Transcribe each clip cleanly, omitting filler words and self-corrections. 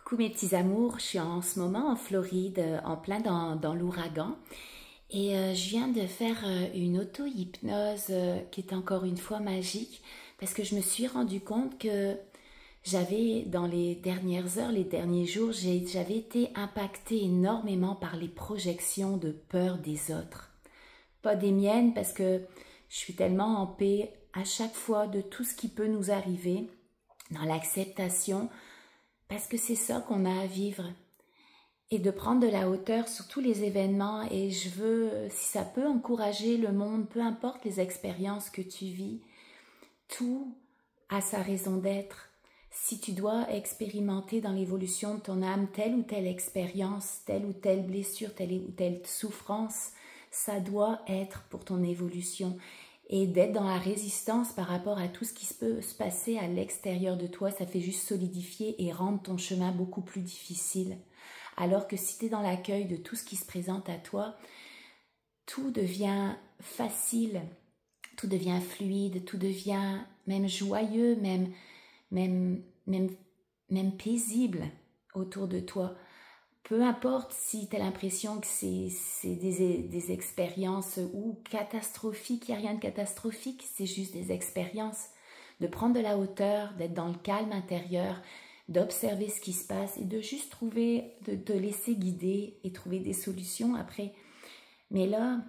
Coucou mes petits amours, je suis en ce moment en Floride, en plein dans l'ouragan et je viens de faire une auto-hypnose qui est encore une fois magique parce que je me suis rendu compte que j'avais dans les dernières heures, les derniers jours, j'avais été impactée énormément par les projections de peur des autres. Pas des miennes parce que je suis tellement en paix à chaque fois de tout ce qui peut nous arriver, dans l'acceptation, parce que c'est ça qu'on a à vivre et de prendre de la hauteur sur tous les événements. Et je veux, si ça peut encourager le monde, peu importe les expériences que tu vis, tout a sa raison d'être. Si tu dois expérimenter dans l'évolution de ton âme telle ou telle expérience, telle ou telle blessure, telle ou telle souffrance, ça doit être pour ton évolution. Et d'être dans la résistance par rapport à tout ce qui peut se passer à l'extérieur de toi, ça fait juste solidifier et rendre ton chemin beaucoup plus difficile. Alors que si tu es dans l'accueil de tout ce qui se présente à toi, tout devient facile, tout devient fluide, tout devient même joyeux, même paisible autour de toi. Peu importe si tu as l'impression que c'est des expériences ou catastrophiques, il n'y a rien de catastrophique, c'est juste des expériences. De prendre de la hauteur, d'être dans le calme intérieur, d'observer ce qui se passe et de juste trouver, de te laisser guider et trouver des solutions après. Mais là,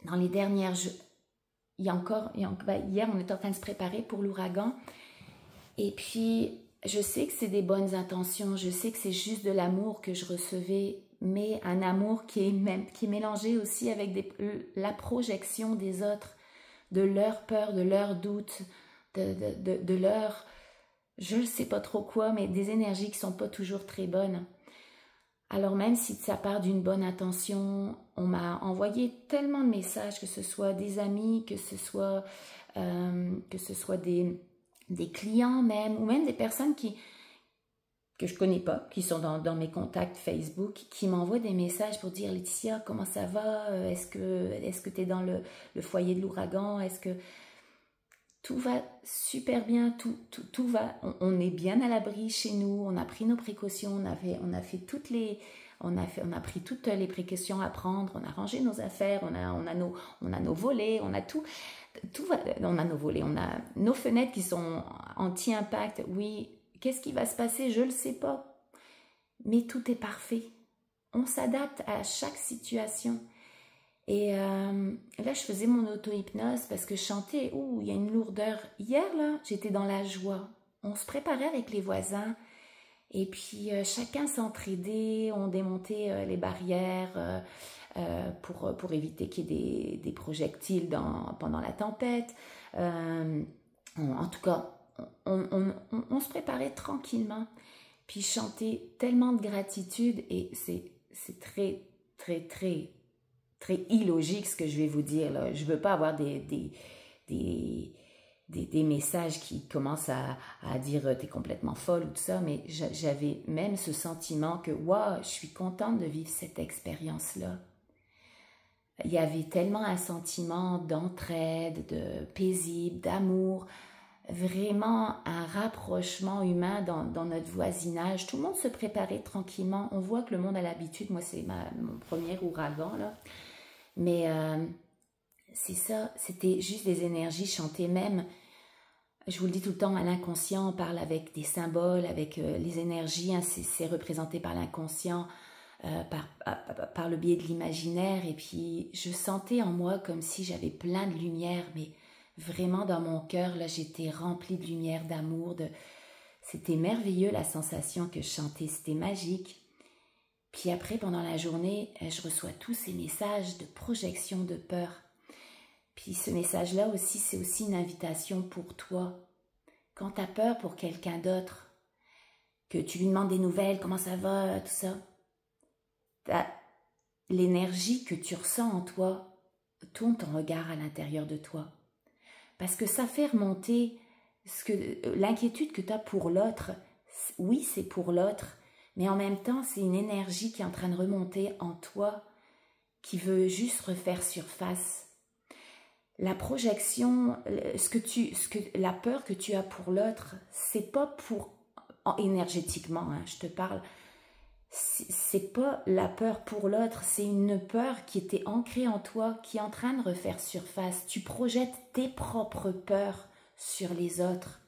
dans les dernières... hier on était en train de se préparer pour l'ouragan et puis... je sais que c'est des bonnes intentions, je sais que c'est juste de l'amour que je recevais, mais un amour qui est mélangé aussi avec la projection des autres, de leur peur, de leurs doutes, de leur, je ne sais pas trop quoi, mais des énergies qui ne sont pas toujours très bonnes. Alors même si ça part d'une bonne intention, on m'a envoyé tellement de messages, que ce soit des amis, que ce soit des clients même, ou même des personnes que je connais pas, qui sont dans mes contacts Facebook, qui m'envoient des messages pour dire « Laetitia, comment ça va? Est-ce que tu es dans le foyer de l'ouragan? Est-ce que tout va super bien? Tout va, on est bien à l'abri chez nous, on a pris nos précautions, on a pris toutes les précautions à prendre, on a rangé nos affaires, on a nos volets, on a tout va, on a nos volets, on a nos fenêtres qui sont anti-impact. Oui, qu'est-ce qui va se passer? Je ne le sais pas. Mais tout est parfait. On s'adapte à chaque situation. Et là, je faisais mon auto-hypnose parce que je chantais, il y a une lourdeur. Hier, là, j'étais dans la joie. On se préparait avec les voisins. Et puis, chacun s'entraidait, on démontait les barrières pour éviter qu'il y ait des projectiles pendant la tempête. En tout cas, on se préparait tranquillement. Puis chanter tellement de gratitude et c'est très, très, très, très illogique ce que je vais vous dire là. Je ne veux pas avoir des messages qui commencent à dire t'es complètement folle ou tout ça, mais j'avais même ce sentiment que waouh, je suis contente de vivre cette expérience-là. Il y avait tellement un sentiment d'entraide, de paisible, d'amour, vraiment un rapprochement humain dans notre voisinage. Tout le monde se préparait tranquillement. On voit que le monde a l'habitude, moi c'est mon premier ouragan là, mais c'est ça, c'était juste des énergies chantées même. Je vous le dis tout le temps, à l'inconscient, on parle avec des symboles, avec les énergies, hein, c'est représenté par l'inconscient, par le biais de l'imaginaire. Et puis, je sentais en moi comme si j'avais plein de lumière, mais vraiment dans mon cœur, là, j'étais remplie de lumière, d'amour. C'était merveilleux la sensation que je chantais, c'était magique. Puis après, pendant la journée, je reçois tous ces messages de projection de peur. Puis ce message-là aussi, c'est aussi une invitation pour toi. Quand tu as peur pour quelqu'un d'autre, que tu lui demandes des nouvelles, comment ça va, tout ça, l'énergie que tu ressens en toi, tourne ton regard à l'intérieur de toi. Parce que ça fait remonter l'inquiétude que tu as pour l'autre. Oui, c'est pour l'autre, mais en même temps, c'est une énergie qui est en train de remonter en toi, qui veut juste refaire surface. La projection, la peur que tu as pour l'autre, c'est pas pour énergétiquement, hein, je te parle. C'est pas la peur pour l'autre, c'est une peur qui était ancrée en toi, qui est en train de refaire surface. Tu projettes tes propres peurs sur les autres.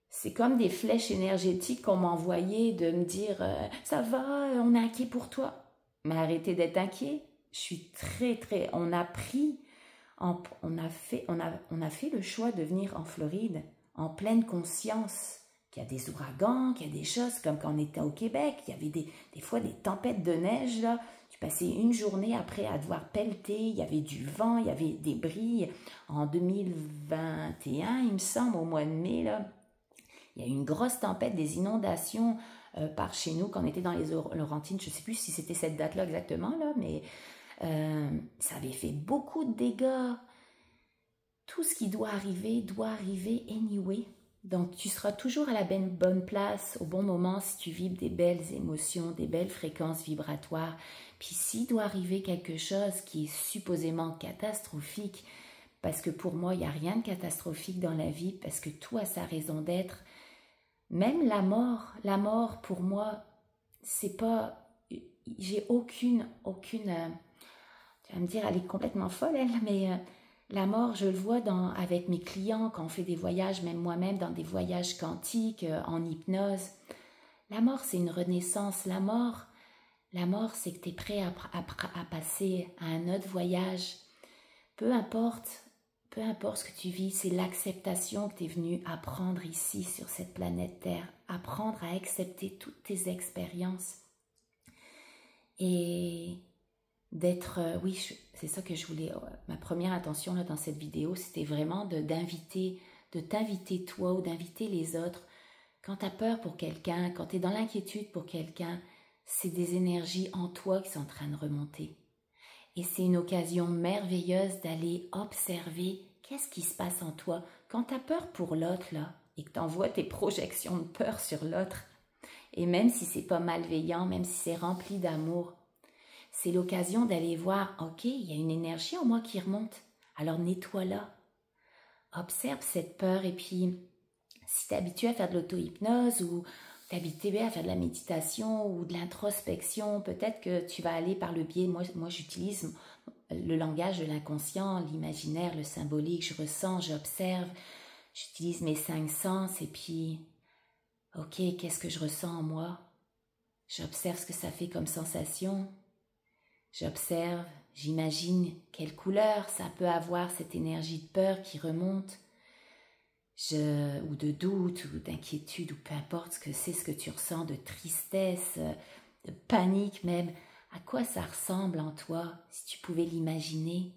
C'est comme des flèches énergétiques qu'on m'a envoyées de me dire ça va, on est inquiet pour toi. Mais arrêtez d'être inquiet. Je suis très... On a fait le choix de venir en Floride en pleine conscience qu'il y a des ouragans, qu'il y a des choses comme quand on était au Québec. Il y avait des fois des tempêtes de neige, là. Tu passais une journée après à devoir pelleter. Il y avait du vent, il y avait des bris. En 2021, il me semble, au mois de mai, là, il y a eu une grosse tempête, des inondations par chez nous quand on était dans les Laurentines. Je ne sais plus si c'était cette date-là exactement, là, mais ça avait fait beaucoup de dégâts. Tout ce qui doit arriver anyway. Donc, tu seras toujours à la bonne place, au bon moment, si tu vibres des belles émotions, des belles fréquences vibratoires. Puis, s'il doit arriver quelque chose qui est supposément catastrophique, parce que pour moi, il n'y a rien de catastrophique dans la vie, parce que tout a sa raison d'être. Même la mort pour moi, c'est pas... J'ai aucune... tu vas me dire, elle est complètement folle, elle, mais la mort, je le vois avec mes clients, quand on fait des voyages, même moi-même, dans des voyages quantiques, en hypnose. La mort, c'est une renaissance. La mort, c'est que tu es prêt à passer à un autre voyage. Peu importe ce que tu vis, c'est l'acceptation que tu es venu apprendre ici sur cette planète Terre, apprendre à accepter toutes tes expériences et d'être, c'est ça que je voulais, ma première intention là, dans cette vidéo, c'était vraiment de t'inviter toi ou d'inviter les autres. Quand tu as peur pour quelqu'un, quand tu es dans l'inquiétude pour quelqu'un, c'est des énergies en toi qui sont en train de remonter. Et c'est une occasion merveilleuse d'aller observer qu'est-ce qui se passe en toi. Quand tu as peur pour l'autre, là, et que tu envoies tes projections de peur sur l'autre, et même si c'est pas malveillant, même si c'est rempli d'amour, c'est l'occasion d'aller voir, ok, il y a une énergie en moi qui remonte, alors nettoie-la. Observe cette peur et puis, si tu es habitué à faire de l'auto-hypnose ou tu es habitué à faire de la méditation ou de l'introspection, peut-être que tu vas aller par le biais, moi j'utilise le langage de l'inconscient, l'imaginaire, le symbolique, je ressens, j'observe, j'utilise mes 5 sens et puis, ok, qu'est-ce que je ressens en moi? J'observe ce que ça fait comme sensation, j'observe, j'imagine quelle couleur ça peut avoir cette énergie de peur qui remonte, ou de doute, ou d'inquiétude, ou peu importe ce que tu ressens, de tristesse, de panique même. À quoi ça ressemble en toi, si tu pouvais l'imaginer?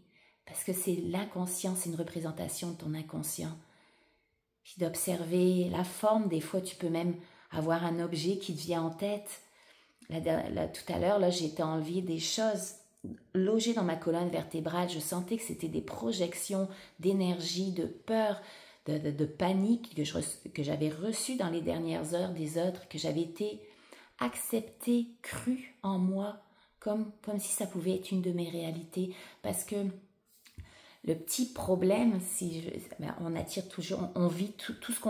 Parce que c'est l'inconscient, c'est une représentation de ton inconscient. Puis d'observer la forme, des fois tu peux même avoir un objet qui te vient en tête. Là, tout à l'heure, là, j'ai été enlever des choses logées dans ma colonne vertébrale. Je sentais que c'était des projections d'énergie, de peur, de panique que j'avais reçues dans les dernières heures des autres, que j'avais été acceptée, crue en moi, comme si ça pouvait être une de mes réalités. Parce que le petit problème, on attire toujours, on vit tout ce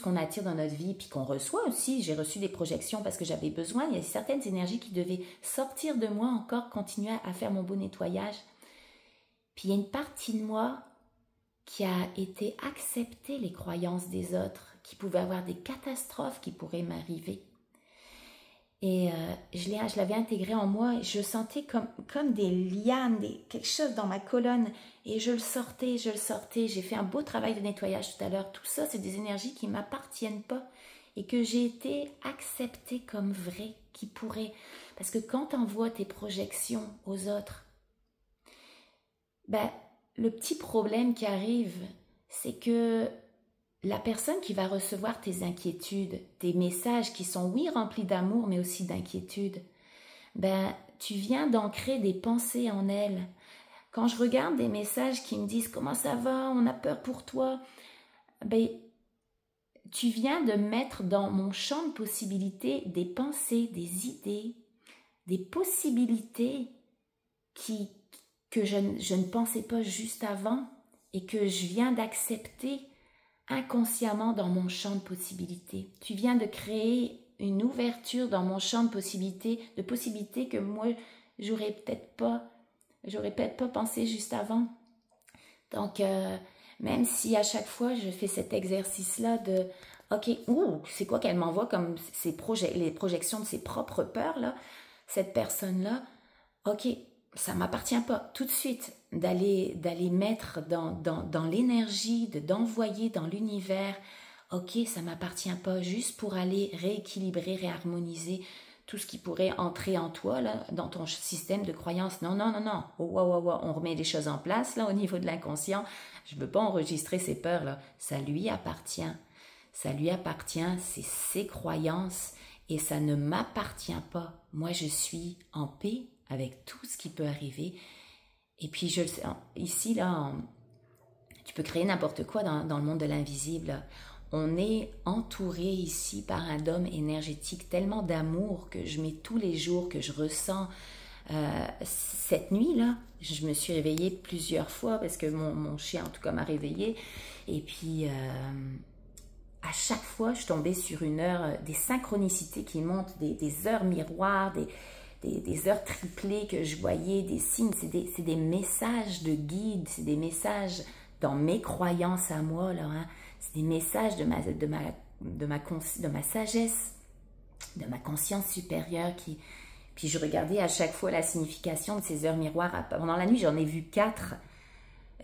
qu'on attire dans notre vie, puis qu'on reçoit aussi. J'ai reçu des projections parce que j'avais besoin. Il y a certaines énergies qui devaient sortir de moi encore, continuer à faire mon beau nettoyage. Puis il y a une partie de moi qui a été accepter les croyances des autres, qui pouvaient avoir des catastrophes qui pourraient m'arriver. Et je l'avais intégré en moi, et je sentais comme des lianes, quelque chose dans ma colonne, et je le sortais, j'ai fait un beau travail de nettoyage tout à l'heure. Tout ça, c'est des énergies qui ne m'appartiennent pas, et que j'ai été acceptée comme vraies, qui pourraient... Parce que quand tu envoies tes projections aux autres, le petit problème qui arrive, c'est que la personne qui va recevoir tes inquiétudes, tes messages qui sont, oui, remplis d'amour, mais aussi d'inquiétude, tu viens d'ancrer des pensées en elle. Quand je regarde des messages qui me disent « Comment ça va? On a peur pour toi », tu viens de mettre dans mon champ de possibilités des pensées, des idées, des possibilités que je ne pensais pas juste avant et que je viens d'accepter inconsciemment dans mon champ de possibilités. Tu viens de créer une ouverture dans mon champ de possibilités que moi, j'aurais peut-être pas pensé juste avant. Donc, même si à chaque fois, je fais cet exercice-là de OK, c'est quoi qu'elle m'envoie comme les projections de ses propres peurs, là, cette personne-là, OK, ça ne m'appartient pas tout de suite d'aller mettre dans l'énergie, d'envoyer dans l'univers, OK, ça ne m'appartient pas, juste pour aller rééquilibrer, réharmoniser tout ce qui pourrait entrer en toi, là, dans ton système de croyance. Non, non, non, non, on remet les choses en place là, au niveau de l'inconscient. Je ne veux pas enregistrer ces peurs-là, ça lui appartient. Ça lui appartient, c'est ses croyances et ça ne m'appartient pas. Moi, je suis en paix avec tout ce qui peut arriver. Et puis, je le sais, ici, là, tu peux créer n'importe quoi dans le monde de l'invisible. On est entouré ici par un dôme énergétique, tellement d'amour que je mets tous les jours, que je ressens. Cette nuit-là, je me suis réveillée plusieurs fois parce que mon chien, en tout cas, m'a réveillée. Et puis... à chaque fois, je tombais sur une heure, des synchronicités qui montent, des heures miroirs, des heures triplées que je voyais, des signes, c'est des messages de guide, c'est des messages dans mes croyances à moi, là, hein. C'est des messages de ma sagesse, de ma conscience supérieure puis je regardais à chaque fois la signification de ces heures miroirs. Pendant la nuit, j'en ai vu 4.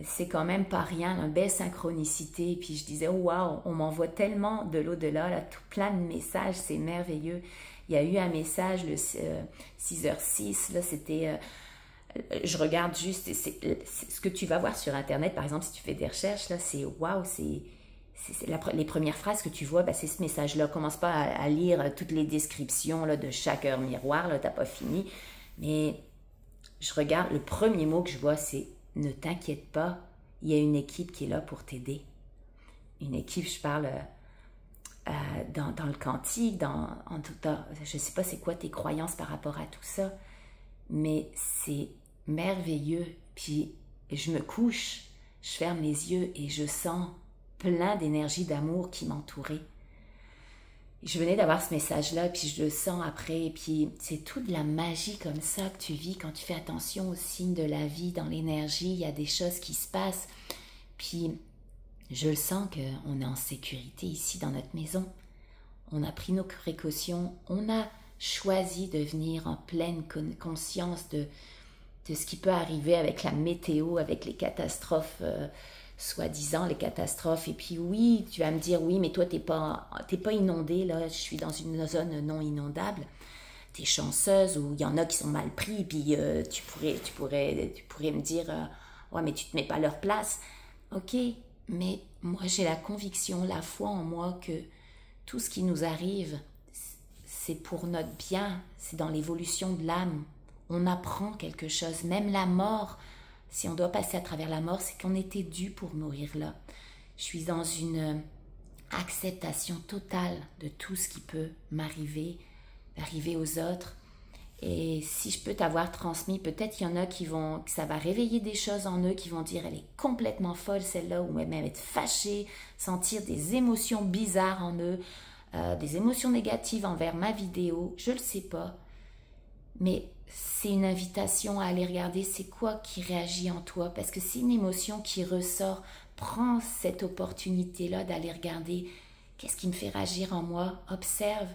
C'est quand même pas rien, une belle synchronicité. Puis je disais, oh, wow, on m'envoie tellement de l'au-delà, là, tout plein de messages, c'est merveilleux. Il y a eu un message, le 6h06, là, c'était, je regarde juste, c'est ce que tu vas voir sur Internet, par exemple, si tu fais des recherches, là, c'est, wow, les premières phrases que tu vois, ben, c'est ce message-là. Commence pas à lire toutes les descriptions là, de chaque heure miroir, là, t'as pas fini. Mais je regarde, le premier mot que je vois, c'est ne t'inquiète pas, il y a une équipe qui est là pour t'aider. Une équipe, je parle dans le quantique, en tout cas, je ne sais pas c'est quoi tes croyances par rapport à tout ça, mais c'est merveilleux. Puis je me couche, je ferme les yeux et je sens plein d'énergie d'amour qui m'entourait. Je venais d'avoir ce message-là, puis je le sens après, et puis c'est toute la magie comme ça que tu vis quand tu fais attention aux signes de la vie, dans l'énergie, il y a des choses qui se passent, puis je le sens qu'on est en sécurité ici dans notre maison. On a pris nos précautions, on a choisi de venir en pleine conscience de ce qui peut arriver avec la météo, avec les catastrophes, soi-disant les catastrophes. Et puis oui, tu vas me dire, oui, mais toi, t'es pas inondée, là, je suis dans une zone non inondable. T'es chanceuse, ou il y en a qui sont mal pris, puis tu pourrais me dire, ouais, mais tu te mets pas à leur place. Ok, mais moi, j'ai la conviction, la foi en moi que tout ce qui nous arrive, c'est pour notre bien, c'est dans l'évolution de l'âme. On apprend quelque chose, même la mort. Si on doit passer à travers la mort, c'est qu'on était dû pour mourir là. Je suis dans une acceptation totale de tout ce qui peut m'arriver, arriver aux autres. Et si je peux t'avoir transmis, peut-être qu'il y en a que ça va réveiller des choses en eux, qui vont dire elle est complètement folle celle-là, ou même être fâchée, sentir des émotions bizarres en eux, des émotions négatives envers ma vidéo, je le sais pas. Mais c'est une invitation à aller regarder c'est quoi qui réagit en toi, parce que c'est une émotion qui ressort. Prends cette opportunité-là d'aller regarder qu'est-ce qui me fait réagir en moi, observe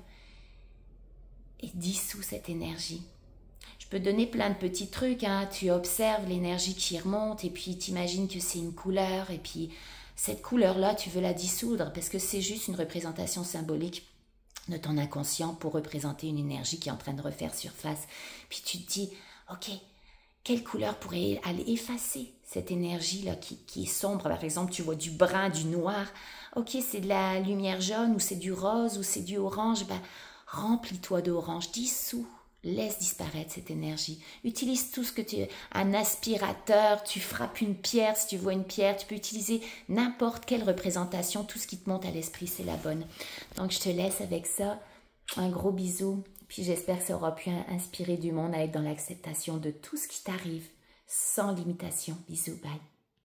et dissous cette énergie. Je peux donner plein de petits trucs, hein. Tu observes l'énergie qui remonte et puis tu imagines que c'est une couleur et puis cette couleur-là, tu veux la dissoudre parce que c'est juste une représentation symbolique de ton inconscient pour représenter une énergie qui est en train de refaire surface. Puis tu te dis, ok, quelle couleur pourrait aller effacer cette énergie-là qui est sombre? Par exemple, tu vois du brun, du noir. Ok, c'est de la lumière jaune ou c'est du rose ou c'est du orange. Ben, remplis-toi d'orange, dissous. Laisse disparaître cette énergie. Utilise tout ce que tu... Un aspirateur, tu frappes une pierre. Si tu vois une pierre, tu peux utiliser n'importe quelle représentation. Tout ce qui te monte à l'esprit, c'est la bonne. Donc, je te laisse avec ça. Un gros bisou. Puis, j'espère que ça aura pu inspirer du monde à être dans l'acceptation de tout ce qui t'arrive, sans limitation. Bisous, bye.